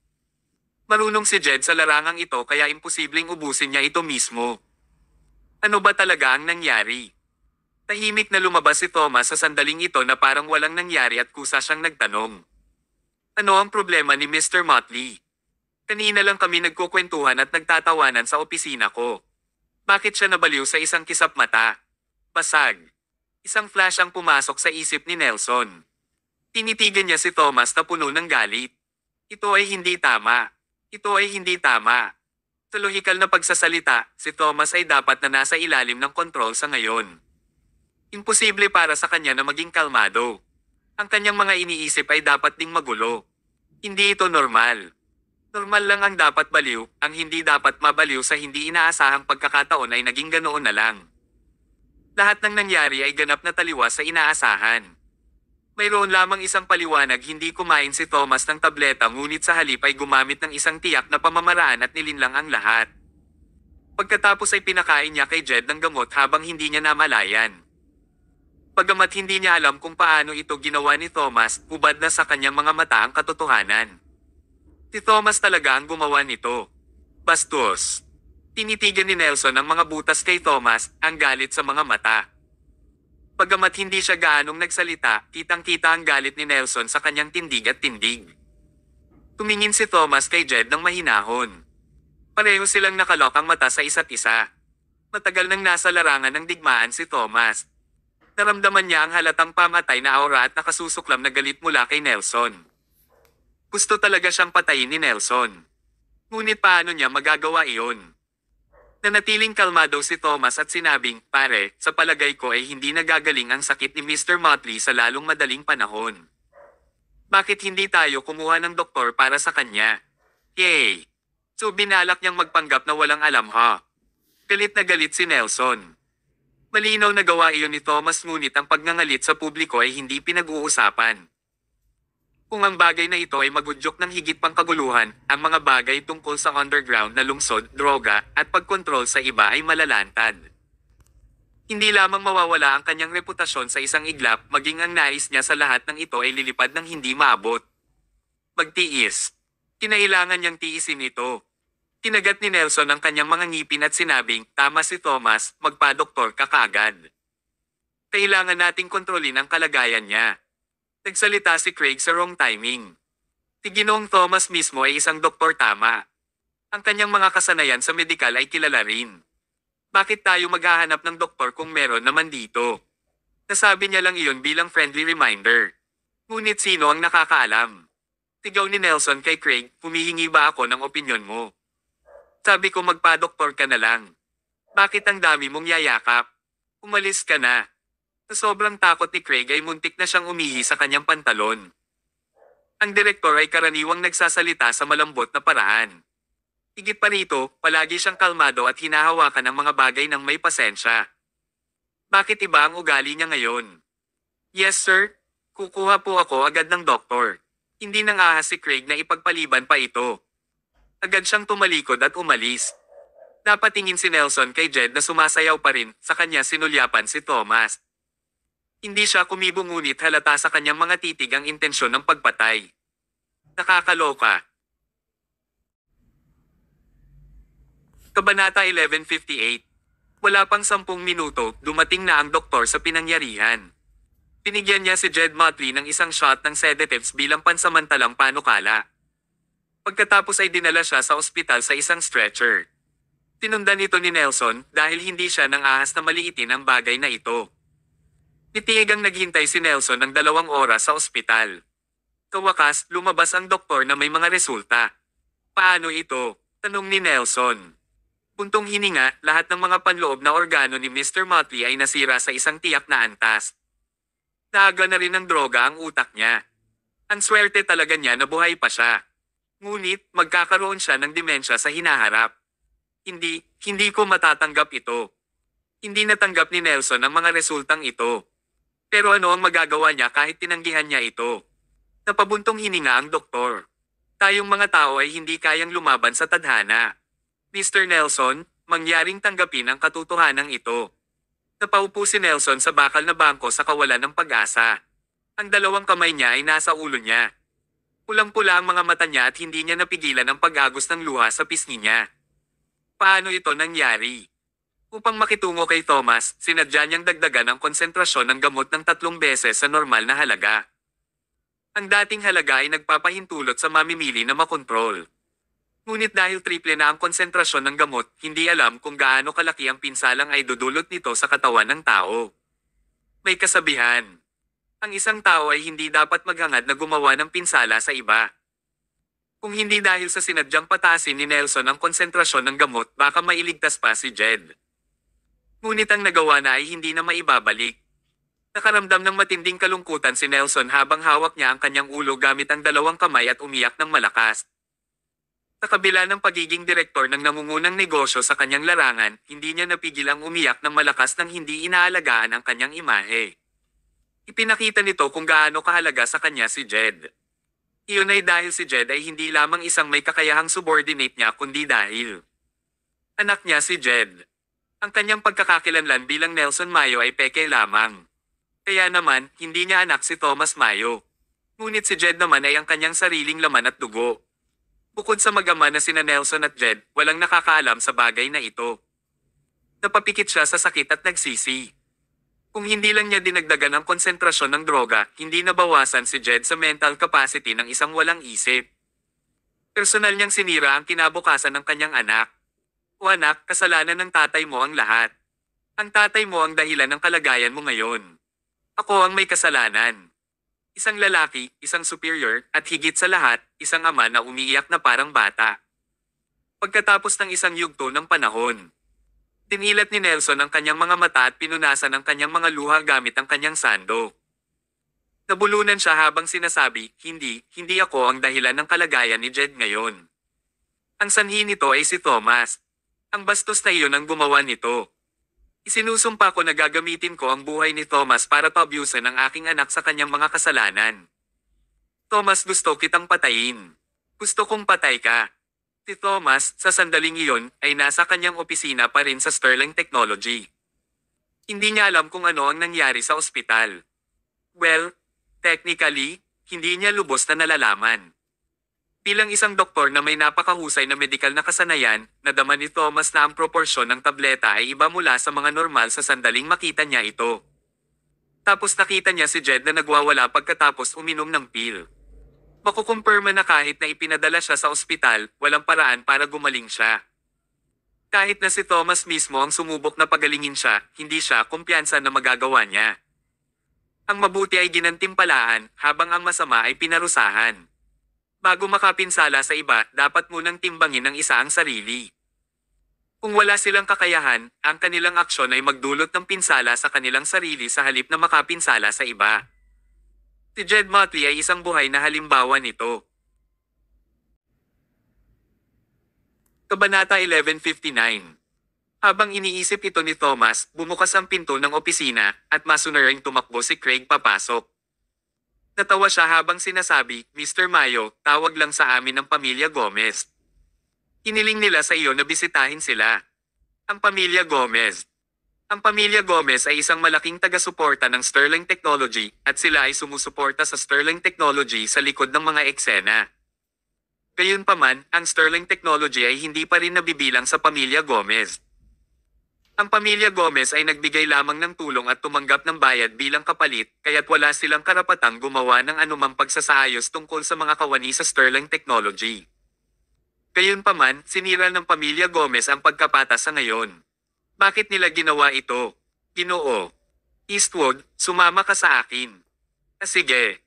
Marunong si Jed sa larangang ito kaya imposibleng ubusin niya ito mismo. Ano ba talaga ang nangyari? Tahimik na lumabas si Thomas sa sandaling ito na parang walang nangyari at kusa siyang nagtanong. Ano ang problema ni Mr. Motley? Kanina lang kami nagkukwentuhan at nagtatawanan sa opisina ko. Bakit siya nabaliw sa isang kisap mata? Basag. Isang flash ang pumasok sa isip ni Nelson. Tinitigan niya si Thomas na puno ng galit. Ito ay hindi tama. Ito ay hindi tama. Sa lohikal na pagsasalita, si Thomas ay dapat na nasa ilalim ng kontrol sa ngayon. Imposible para sa kanya na maging kalmado. Ang kanyang mga iniisip ay dapat ding magulo. Hindi ito normal. Normal lang ang dapat baliw, ang hindi dapat mabaliw sa hindi inaasahang pagkakataon ay naging ganoon na lang. Lahat ng nangyari ay ganap na taliwas sa inaasahan. Mayroon lamang isang paliwanag, hindi kumain si Thomas ng tableta ngunit sa halip ay gumamit ng isang tiyak na pamamaraan at nilinlang ang lahat. Pagkatapos ay pinakain niya kay Jed ng gamot habang hindi niya namalayan. Pagamat hindi niya alam kung paano ito ginawa ni Thomas, hubad na sa kanyang mga mata ang katotohanan. Si Thomas talaga ang gumawa nito. Bastos. Tinitigan ni Nelson ang mga butas kay Thomas, ang galit sa mga mata. Pagamat hindi siya gaanong nagsalita, kitang-kita ang galit ni Nelson sa kanyang tindig at tindig. Tumingin si Thomas kay Jed ng mahinahon. Pareho silang nakalok ang mata sa isa't isa. Matagal nang nasa larangan ng digmaan si Thomas. Naramdaman niya ang halatang pamatay na aura at nakasusuklam na galit mula kay Nelson. Gusto talaga siyang patayin ni Nelson. Ngunit paano niya magagawa iyon? Nanatiling kalmado si Thomas at sinabing, pare, sa palagay ko ay hindi nagagaling ang sakit ni Mr. Motley sa lalong madaling panahon. Bakit hindi tayo kumuha ng doktor para sa kanya? Yay! So binalak niyang magpanggap na walang alam ha. Galit na galit si Nelson. Malinaw na gawa iyon ni Thomas ngunit ang pagngangalit sa publiko ay hindi pinag-uusapan. Kung ang bagay na ito ay magudyok ng higit pang kaguluhan, ang mga bagay tungkol sa underground na lungsod, droga, at pagkontrol sa iba ay malalantad. Hindi lamang mawawala ang kanyang reputasyon sa isang iglap, maging ang nais niya sa lahat ng ito ay lilipad ng hindi maabot. Magtiis. Kinailangan niyang tiisin ito. Kinagat ni Nelson ang kanyang mga ngipin at sinabing, tama si Thomas, magpa-doktor ka kaagad. Kailangan nating kontrolin ang kalagayan niya. Nagsalita si Craig sa wrong timing. Si Ginoong Thomas mismo ay isang doktor tama. Ang kanyang mga kasanayan sa medikal ay kilala rin. Bakit tayo maghahanap ng doktor kung meron naman dito? Nasabi niya lang iyon bilang friendly reminder. Ngunit sino ang nakakaalam? Sigaw ni Nelson kay Craig, humihingi ba ako ng opinyon mo? Sabi ko magpa-doktor ka na lang. Bakit ang dami mong yayakap? Umalis ka na. Sa sobrang takot ni Craig ay muntik na siyang umihi sa kanyang pantalon. Ang direktor ay karaniwang nagsasalita sa malambot na paraan. Higit pa rito, palagi siyang kalmado at hinahawakan ng mga bagay ng may pasensya. Bakit iba ang ugali niya ngayon? Yes sir, kukuha po ako agad ng doktor. Hindi nang ahas si Craig na ipagpaliban pa ito. Agad siyang tumalikod at umalis. Napatingin si Nelson kay Jed na sumasayaw pa rin, sa kanya sinulyapan si Thomas. Hindi siya kumibo ngunit halata sa kanyang mga titig ang intensyon ng pagpatay. Nakakaloka. Kabanata 1158. Wala pang 10 minuto, dumating na ang doktor sa pinangyarihan. Binigyan niya si Jed Motley ng isang shot ng sedatives bilang pansamantalang panukala. Pagkatapos ay dinala siya sa ospital sa isang stretcher. Tinundan ito ni Nelson dahil hindi siya nang ahas na maliitin ang bagay na ito. Nitiigang naghintay si Nelson ng 2 oras sa ospital. Kawakas, lumabas ang doktor na may mga resulta. Paano ito? Tanong ni Nelson. Puntong hininga, lahat ng mga panloob na organo ni Mr. Motley ay nasira sa isang tiyak na antas. Naaga na rin ng droga ang utak niya. Ang swerte talaga niya na buhay pa siya. Ngunit, magkakaroon siya ng demensya sa hinaharap. Hindi ko matatanggap ito. Hindi natanggap ni Nelson ang mga resultang ito. Pero ano ang magagawa niya kahit tinanggihan niya ito? Napabuntong hininga ang doktor. Tayong mga tao ay hindi kayang lumaban sa tadhana. Mr. Nelson, mangyaring tanggapin ang katotohanan ito. Napaupo si Nelson sa bakal na bangko sa kawalan ng pag-asa. Ang 2 kamay niya ay nasa ulo niya. Pulang-pula ang mga mata niya at hindi niya napigilan ang pag-agos ng luha sa pisngi niya. Paano ito nangyari? Upang makitungo kay Thomas, sinadya niyang dagdagan ang konsentrasyon ng gamot ng 3 beses sa normal na halaga. Ang dating halaga ay nagpapahintulot sa mamimili na makontrol. Ngunit dahil triple na ang konsentrasyon ng gamot, hindi alam kung gaano kalaki ang pinsalang ay dudulot nito sa katawan ng tao. May kasabihan. Ang isang tao ay hindi dapat maghangad na gumawa ng pinsala sa iba. Kung hindi dahil sa sinadyang pataasin ni Nelson ang konsentrasyon ng gamot, baka mailigtas pa si Jed. Ngunit ang nagawa na ay hindi na maibabalik. Nakaramdam ng matinding kalungkutan si Nelson habang hawak niya ang kanyang ulo gamit ang 2 kamay at umiyak ng malakas. Sa kabila ng pagiging direktor ng nangungunang negosyo sa kanyang larangan, hindi niya napigil ang umiyak ng malakas nang hindi inaalagaan ang kanyang imahe. Ipinakita nito kung gaano kahalaga sa kanya si Jed. Iyon ay dahil si Jed ay hindi lamang isang may kakayahang subordinate niya kundi dahil anak niya si Jed. Ang kanyang pagkakakilanlan bilang Nelson Mayo ay peke lamang. Kaya naman, hindi niya anak si Thomas Mayo. Ngunit si Jed naman ay ang kanyang sariling laman at dugo. Bukod sa mag-ama na sina Nelson at Jed, walang nakakaalam sa bagay na ito. Napapikit siya sa sakit at nagsisi. Kung hindi lang niya dinagdagan ang konsentrasyon ng droga, hindi nabawasan si Jed sa mental capacity ng isang walang isip. Personal niyang sinira ang kinabukasan ng kanyang anak. O anak, kasalanan ng tatay mo ang lahat. Ang tatay mo ang dahilan ng kalagayan mo ngayon. Ako ang may kasalanan. Isang lalaki, isang superior, at higit sa lahat, isang ama na umiiyak na parang bata. Pagkatapos ng isang yugto ng panahon, tinilat ni Nelson ang kanyang mga mata at pinunasan ang kanyang mga luha gamit ang kanyang sando. Nabulunan siya habang sinasabi, hindi ako ang dahilan ng kalagayan ni Jed ngayon. Ang sanhi nito ay si Thomas. Ang bastos na iyon ang gumawa nito. Isinusumpa ko na gagamitin ko ang buhay ni Thomas para pabyusan ang aking anak sa kanyang mga kasalanan. Thomas, gusto kitang patayin. Gusto kong patay ka. Si Thomas, sa sandaling iyon, ay nasa kanyang opisina pa rin sa Sterling Technology. Hindi niya alam kung ano ang nangyari sa ospital. Well, technically, hindi niya lubos na nalalaman. Bilang isang doktor na may napakahusay na medikal na kasanayan, nadama ni Thomas na ang proporsyon ng tableta ay iba mula sa mga normal sa sandaling makita niya ito. Tapos nakita niya si Jed na nagwawala pagkatapos uminom ng pill. Makukumpirma na kahit na ipinadala siya sa ospital, walang paraan para gumaling siya. Kahit na si Thomas mismo ang sumubok na pagalingin siya, hindi siya kumpiyansa na magagawa niya. Ang mabuti ay ginantimpalaan, habang ang masama ay pinarusahan. Bago makapinsala sa iba, dapat munang timbangin ng isa ang sarili. Kung wala silang kakayahan, ang kanilang aksyon ay magdulot ng pinsala sa kanilang sarili sa halip na makapinsala sa iba. Si Jed Motley ay isang buhay na halimbawa nito. Kabanata 1159. Habang iniisip ito ni Thomas, bumukas ang pinto ng opisina, at masunaring tumakbo si Craig papasok. Natawa siya habang sinasabi, Mr. Mayo, tawag lang sa amin ng pamilya Gomez. Hiniling nila sa iyo na bisitahin sila. Ang pamilya Gomez. Ang pamilya Gomez ay isang malaking taga-suporta ng Sterling Technology, at sila ay sumusuporta sa Sterling Technology sa likod ng mga eksena. Gayunpaman, ang Sterling Technology ay hindi pa rin nabibilang sa pamilya Gomez. Ang pamilya Gomez ay nagbigay lamang ng tulong at tumanggap ng bayad bilang kapalit, kaya't wala silang karapatang gumawa ng anumang pagsasaayos tungkol sa mga kawani sa Sterling Technology. Gayunpaman, sinira ng pamilya Gomez ang pagkapatas sa ngayon. Bakit nila ginawa ito? Ginoo. Eastwood, sumama ka sa akin. Sige.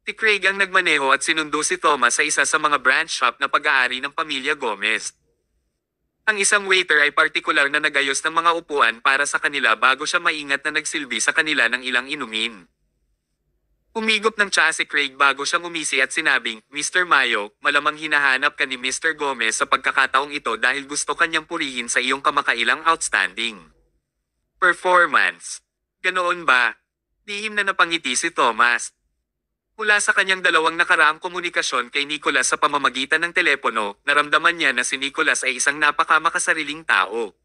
Si Craig ang nagmaneho at sinundo si Thomas sa isa sa mga branch shop na pag-aari ng pamilya Gomez. Ang isang waiter ay partikular na nagayos ng mga upuan para sa kanila bago siya maingat na nagsilbi sa kanila ng ilang inumin. Umigop ng tsaa si Craig bago siyang umisi at sinabing, Mr. Mayo, malamang hinahanap ka ni Mr. Gomez sa pagkakataong ito dahil gusto kanyang purihin sa iyong kamakailang outstanding performance. Ganoon ba? Lihim na napangiti si Thomas. Mula sa kanyang dalawang nakaraang komunikasyon kay Nicholas sa pamamagitan ng telepono, naramdaman niya na si Nicholas ay isang napakamakasariling tao.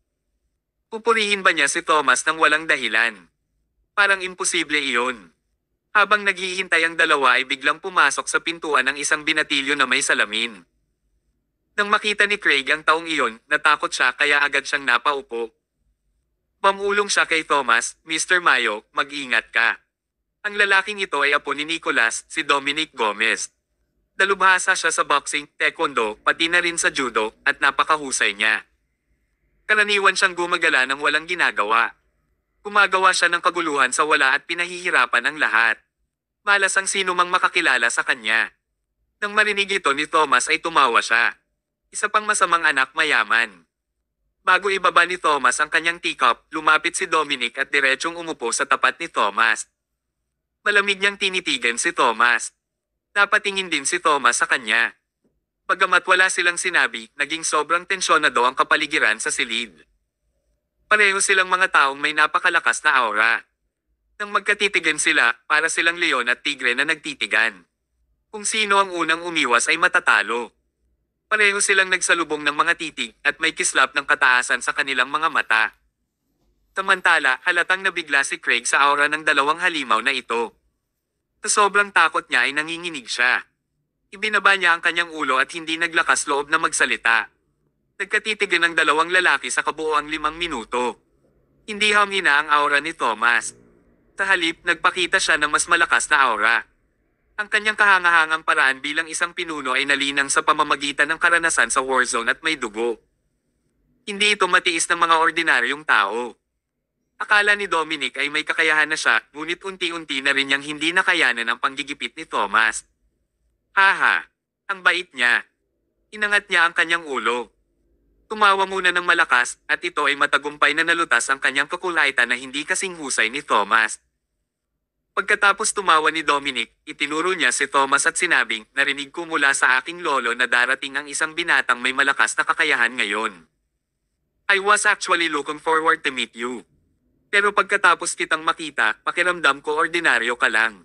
Pupurihin ba niya si Thomas nang walang dahilan? Parang imposible iyon. Habang naghihintay ang dalawa ay biglang pumasok sa pintuan ng isang binatilyo na may salamin. Nang makita ni Craig ang taong iyon, natakot siya kaya agad siyang napaupo. Mamulong siya kay Thomas, Mr. Mayo, mag-ingat ka. Ang lalaking ito ay apo ni Nicholas, si Dominic Gomez. Dalubhasa siya sa boxing, taekwondo, pati na rin sa judo, at napakahusay niya. Karaniwan siyang gumagala ng walang ginagawa. Gumagawa siya ng kaguluhan sa wala at pinahihirapan ang lahat. Malas ang sino mang makakilala sa kanya. Nang marinig ito ni Thomas ay tumawa siya. Isa pang masamang anak mayaman. Bago ibaba ni Thomas ang kanyang teacup, lumapit si Dominic at diretsong umupo sa tapat ni Thomas. Malamig niyang tinitigan si Thomas. Napatingin din si Thomas sa kanya. Bagamat wala silang sinabi, naging sobrang tensyonado ang kapaligiran sa silid. Pareho silang mga taong may napakalakas na aura. Nang magkatitigan sila, para silang leon at tigre na nagtitigan. Kung sino ang unang umiwas ay matatalo. Pareho silang nagsalubong ng mga titig at may kislap ng kataasan sa kanilang mga mata. Samantala, halatang nabigla si Craig sa aura ng dalawang halimaw na ito. Sa sobrang takot niya ay nanginginig siya. Ibinaba niya ang kanyang ulo at hindi naglakas loob na magsalita. Nagkatitigan ang dalawang lalaki sa kabuoang 5 minuto. Hindi humina ang aura ni Thomas. Sa halip, nagpakita siya ng mas malakas na aura. Ang kanyang kahangahangang paraan bilang isang pinuno ay nalinang sa pamamagitan ng karanasan sa warzone at may dugo. Hindi ito matiis ng mga ordinaryong tao. Akala ni Dominic ay may kakayahan na siya, ngunit unti-unti na rin niyang hindi nakayanan ang panggigipit ni Thomas. Haha, ang bait niya. Inangat niya ang kanyang ulo. Tumawa muna ng malakas, at ito ay matagumpay na nalutas ang kanyang kakulaitan na hindi kasing husay ni Thomas. Pagkatapos tumawa ni Dominic, itinuro niya si Thomas at sinabing, narinig ko mula sa aking lolo na darating ang isang binatang may malakas na kakayahan ngayon. I was actually looking forward to meet you. Pero pagkatapos kitang makita, pakiramdam ko ordinaryo ka lang.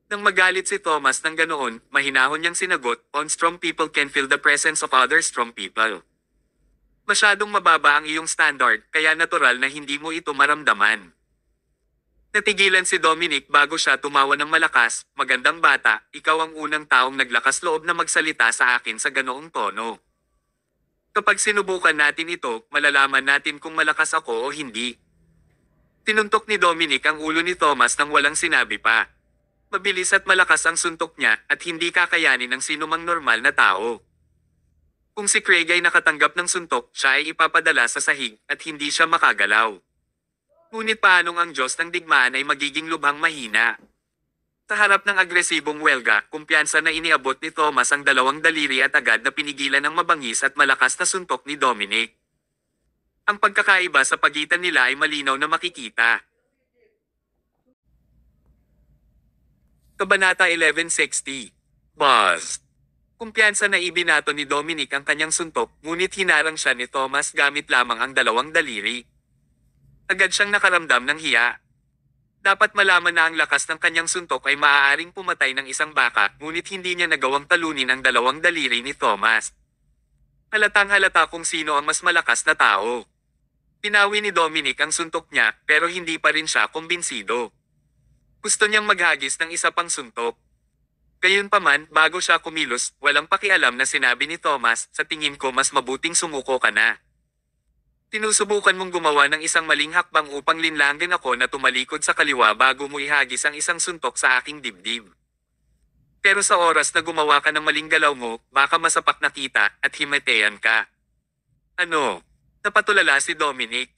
Nang magalit si Thomas ng ganoon, mahinahon niyang sinagot, on strong people can feel the presence of other strong people. Masyadong mababa ang iyong standard, kaya natural na hindi mo ito maramdaman. Natigilan si Dominic bago siya tumawa ng malakas. Magandang bata, ikaw ang unang taong naglakas loob na magsalita sa akin sa ganoong tono. Kapag sinubukan natin ito, malalaman natin kung malakas ako o hindi. Tinuntok ni Dominic ang ulo ni Thomas nang walang sinabi pa. Mabilis at malakas ang suntok niya at hindi kakayanin ng sinumang normal na tao. Kung si Craig ay nakatanggap ng suntok, siya ay ipapadala sa sahig at hindi siya makagalaw. Ngunit paanong ang Diyos ng digmaan ay magiging lubhang mahina? Sa harap ng agresibong welga, kumpiyansa na iniabot ni Thomas ang dalawang daliri at agad na pinigilan ng mabangis at malakas na suntok ni Dominic. Ang pagkakaiba sa pagitan nila ay malinaw na makikita. Kabanata 1160. Buzz. Kumpiyansa na ibinato ni Dominic ang kanyang suntok, ngunit hinarang siya ni Thomas gamit lamang ang dalawang daliri. Agad siyang nakaramdam ng hiya. Dapat malaman na ang lakas ng kanyang suntok ay maaaring pumatay ng isang baka, ngunit hindi niya nagawang talunin ang dalawang daliri ni Thomas. Halatang halata kung sino ang mas malakas na tao. Pinawi ni Dominic ang suntok niya, pero hindi pa rin siya kumbinsido. Gusto niyang maghagis ng isa pang suntok. Gayunpaman, bago siya kumilos, walang pakialam na sinabi ni Thomas, sa tingin ko mas mabuting sumuko ka na. Tinusubukan mong gumawa ng isang maling hakbang upang linlangan ako na tumalikod sa kaliwa bago mo ihagis ang isang suntok sa aking dibdib. Pero sa oras na gumawa ka ng maling galaw mo, baka masapak na kita at himateyan ka. Ano? Napatulala si Dominic.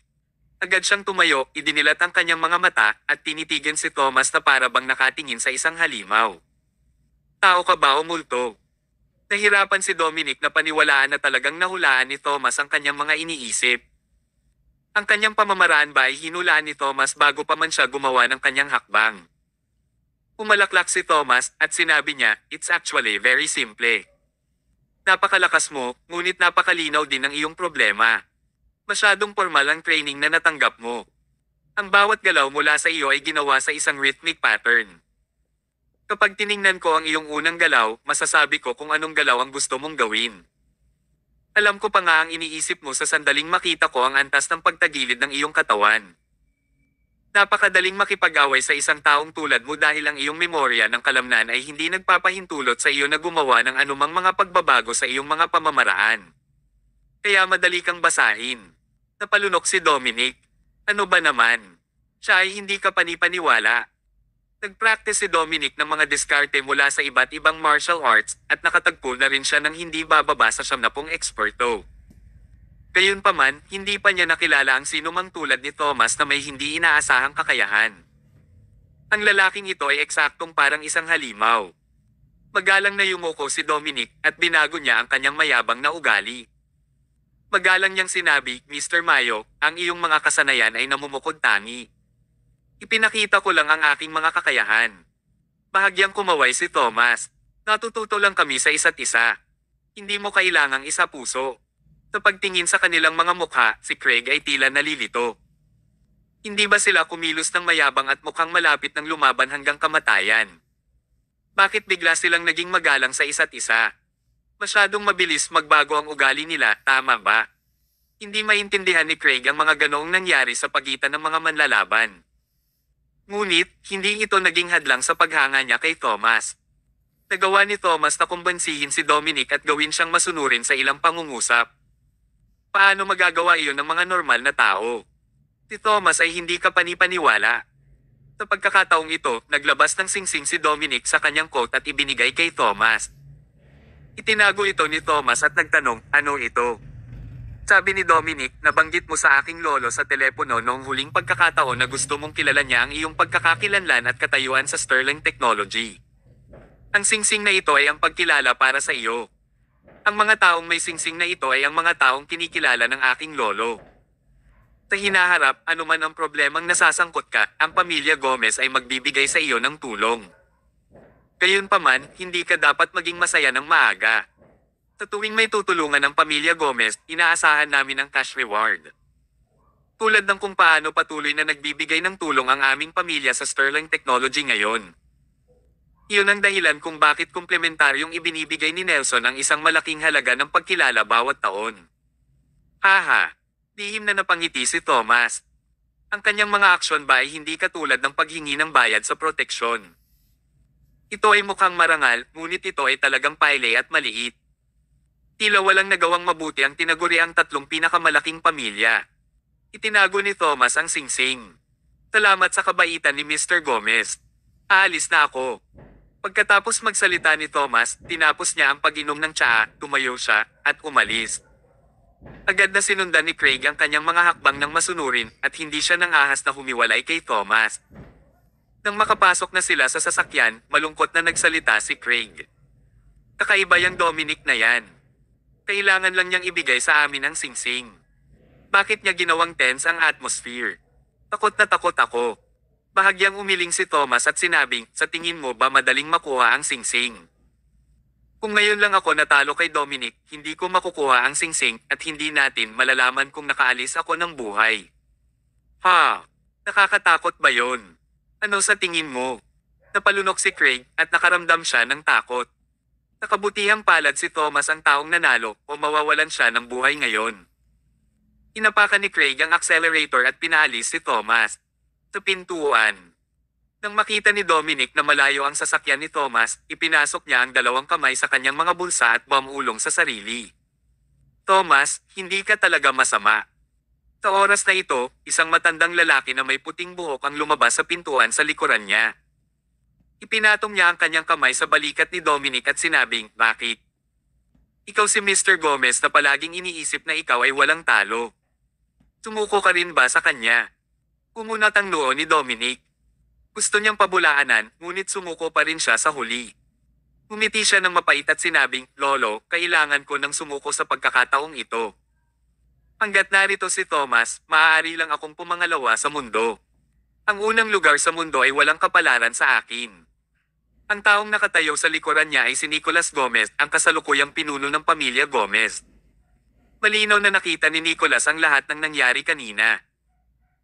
Agad siyang tumayo, idinilat ang kanyang mga mata at tinitigan si Thomas na para bang nakatingin sa isang halimaw. Tao ka ba o multo? Nahirapan si Dominic na paniwalaan na talagang nahulaan ni Thomas ang kanyang mga iniisip. Ang kanyang pamamaraan ba ay hinulaan ni Thomas bago pa man siya gumawa ng kanyang hakbang? Umalaklak si Thomas at sinabi niya, "It's actually very simple. Napakalakas mo, ngunit napakalinaw din ang iyong problema. Masyadong formal ang training na natanggap mo. Ang bawat galaw mula sa iyo ay ginawa sa isang rhythmic pattern. Kapag tiningnan ko ang iyong unang galaw, masasabi ko kung anong galaw ang gusto mong gawin. Alam ko pa nga ang iniisip mo sa sandaling makita ko ang antas ng pagtagilid ng iyong katawan. Napakadaling makipag-away sa isang taong tulad mo dahil ang iyong memorya ng kalamnan ay hindi nagpapahintulot sa iyo na gumawa ng anumang mga pagbabago sa iyong mga pamamaraan. Kaya madali kang basahin." Napalunok si Dominic. Ano ba naman? Siya ay hindi ka panipaniwala. Nag-practice si Dominic ng mga diskarte mula sa iba't ibang martial arts at nakatagpo na rin siya ng hindi bababa sa 70 eksperto. Gayunpaman, hindi pa niya nakilala ang sinumang tulad ni Thomas na may hindi inaasahang kakayahan. Ang lalaking ito ay eksaktong parang isang halimaw. Magalang na yumuko si Dominic at binago niya ang kanyang mayabang na ugali. Magalang niyang sinabi, "Mr. Mayo, ang iyong mga kasanayan ay namumukod tangi. Ipinakita ko lang ang aking mga kakayahan." Bahagyang kumaway si Thomas. "Natututo lang kami sa isa't isa. Hindi mo kailangang isa puso." Sa pagtingin sa kanilang mga mukha, si Craig ay tila nalilito. Hindi ba sila kumilos ng mayabang at mukhang malapit ng lumaban hanggang kamatayan? Bakit bigla silang naging magalang sa isa't isa? Masyadong mabilis magbago ang ugali nila, tama ba? Hindi maintindihan ni Craig ang mga ganoong nangyari sa pagitan ng mga manlalaban. Ngunit, hindi ito naging hadlang sa paghanga niya kay Thomas. Nagawa ni Thomas na kumbansihin si Dominic at gawin siyang masunurin sa ilang pangungusap. Paano magagawa iyon ng mga normal na tao? Si Thomas ay hindi ka panipaniwala. Sa pagkakataong ito, naglabas ng singsing si Dominic sa kanyang coat at ibinigay kay Thomas. Itinago ito ni Thomas at nagtanong, "Ano ito?" Sabi ni Dominic, "Nabanggit mo sa aking lolo sa telepono noong huling pagkakataon na gusto mong kilala niya ang iyong pagkakakilanlan at katayuan sa Sterling Technology. Ang singsing na ito ay ang pagkilala para sa iyo. Ang mga taong may singsing na ito ay ang mga taong kinikilala ng aking lolo. Sa hinaharap, anuman ang problemang nasasangkot ka, ang pamilya Gomez ay magbibigay sa iyo ng tulong. Gayunpaman, hindi ka dapat maging masaya ng maaga. Sa tuwing may tutulungan ng pamilya Gomez, inaasahan namin ang cash reward. Tulad ng kung paano patuloy na nagbibigay ng tulong ang aming pamilya sa Sterling Technology ngayon. Iyon ang dahilan kung bakit komplementaryong ibinibigay ni Nelson ang isang malaking halaga ng pagkilala bawat taon." Haha! Lihim na napangiti si Thomas. Ang kanyang mga aksyon ba ay hindi katulad ng paghingi ng bayad sa proteksyon? Ito ay mukhang marangal, ngunit ito ay talagang paile at maliit. Tila walang nagawang mabuti ang tinaguri ang tatlong pinakamalaking pamilya. Itinago ni Thomas ang singsing. Salamat sa kabaitan ni Mr. Gomez. Aalis na ako. Pagkatapos magsalita ni Thomas, tinapos niya ang pag-inom ng tsaa, tumayo siya, at umalis. Agad na sinundan ni Craig ang kanyang mga hakbang ng masunurin at hindi siya nang ahas na humiwalay kay Thomas. Nang makapasok na sila sa sasakyan, malungkot na nagsalita si Craig. Kakaiba yung Dominic na yan. Kailangan lang niyang ibigay sa amin ang singsing. Bakit niya ginawang tense ang atmosphere? Takot na takot ako. Bahagyang umiling si Thomas at sinabing, sa tingin mo ba madaling makuha ang singsing? Kung ngayon lang ako natalo kay Dominic, hindi ko makukuha ang singsing at hindi natin malalaman kung nakaalis ako ng buhay. Ha? Nakakatakot ba yon? Ano sa tingin mo? Napalunok si Craig at nakaramdam siya ng takot. Nakabutihang palad si Thomas ang taong nanalo o mawawalan siya ng buhay ngayon. Inapakan ni Craig ang accelerator at pinaalis si Thomas. Sa pintuan. Nang makita ni Dominic na malayo ang sasakyan ni Thomas, ipinasok niya ang dalawang kamay sa kanyang mga bulsa at bumulong sa sarili. Thomas, hindi ka talaga masama. Sa oras na ito, isang matandang lalaki na may puting buhok ang lumabas sa pintuan sa likuran niya. Ipinatong niya ang kanyang kamay sa balikat ni Dominic at sinabing, bakit? Ikaw si Mr. Gomez na palaging iniisip na ikaw ay walang talo. Sumuko ka rin ba sa kanya? Kumunat ang noo ni Dominic. Gusto niyang pabulaanan, ngunit sumuko pa rin siya sa huli. Ngumiti siya ng mapait at sinabing, Lolo, kailangan ko ng sumuko sa pagkakataong ito. Hanggat narito si Thomas, maaari lang akong pumangalawa sa mundo. Ang unang lugar sa mundo ay walang kapalaran sa akin. Ang taong nakatayo sa likuran niya ay si Nicholas Gomez, ang kasalukuyang pinuno ng pamilya Gomez. Malinaw na nakita ni Nicholas ang lahat ng nangyari kanina.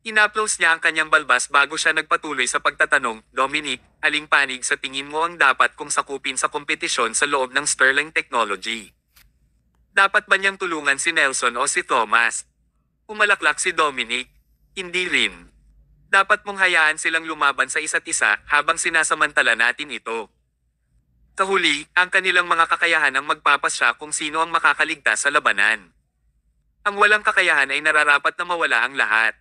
Inaplos niya ang kanyang balbas bago siya nagpatuloy sa pagtatanong, Dominic, aling panig sa tingin mo ang dapat kong sakupin sa kompetisyon sa loob ng Sterling Technology? Dapat ba niyang tulungan si Nelson o si Thomas? Umalaklak si Dominic. Hindi rin. Dapat mong hayaan silang lumaban sa isa't isa habang sinasamantala natin ito. Sa huli, ang kanilang mga kakayahan ang magpapasya kung sino ang makakaligtas sa labanan. Ang walang kakayahan ay nararapat na mawala ang lahat.